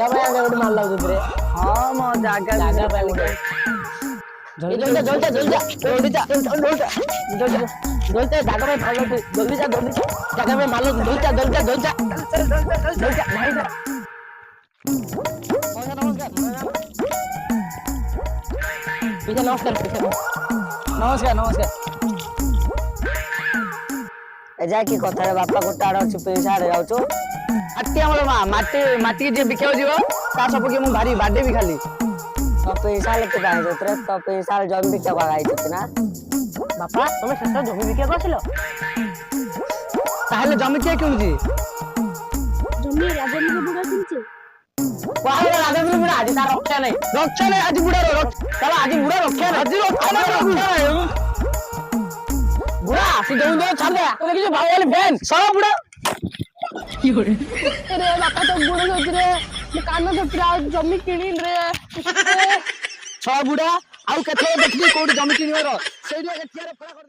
ଜାଗା ପାଇଁ ଆମେ ଗୋଟେ ମାଲ ଲାଗୁଥିଲେ। ହଁ ମୋ ଜାଗା ପାଇଁ ଗୋଟେ ଜଲ୍ଦି ଜଲ୍ଦି ଜଲ୍ଦି ଜଲ୍ଦି ଜଲ୍ଦି ଜାଗା ପାଇଁ ମାଲ ଜଲ୍ଦି ଯା ଜାଗା ପାଇଁ ମାଲ ଜଲ୍ଦି ନମସ୍କାର ନମସ୍କାର। ଏ ଯାକି କଥାରେ ବାପା ଗୋଟେ ଆଡେ ଅଛି ପିଇସା ଆଡେ ଯାଉଛୁ। ମାଟି ଆମର ମାଟି ଯିଏ ବିକିବାକୁ ଯିବ ତା ସପକ୍ଷେ ମୁଁ ଭାରି ବାଡେଇବି ଖାଲି। ତ ପିଇସା ହେଲେ ତୁ କାହିଁ ଯାଉଥିଲେ? ତ ପିଇସା ଜମି ବିକିବାକୁ ଆଇଛନ୍ତି ନା? ବାପା ତମେ ଶେଷ ଜମି ବିକିବାକୁ ଆସିଲ? ତାହେଲେ ଜମି କିଏ କିଣୁଛି? ଜମି ରାଜେନ୍ଦ୍ର ବୁଢା କିଣିছে। ରାଜେନ୍ଦ୍ର ବୁଢା ଆଜି ତାର ରକ୍ଷା ନାହିଁ ଆଜି ବୁଢାର ଆଜି ବୁଢା ରକ୍ଷା ନାହିଁ ବୁଢା ସେ ଜମି ଦେବ ଛାଡ କିଛି ଭାଇ ବୋଲି ଫ୍ୟାନ୍ ସର ବୁଢା। रे बापा तो बुढ़े सोच रे कान धोतरा जमी किଣିन रे छ बुढ़ा आउ केथे देखली कोडी जमी किनिवर सेइडिया के थियारे खड़ा कर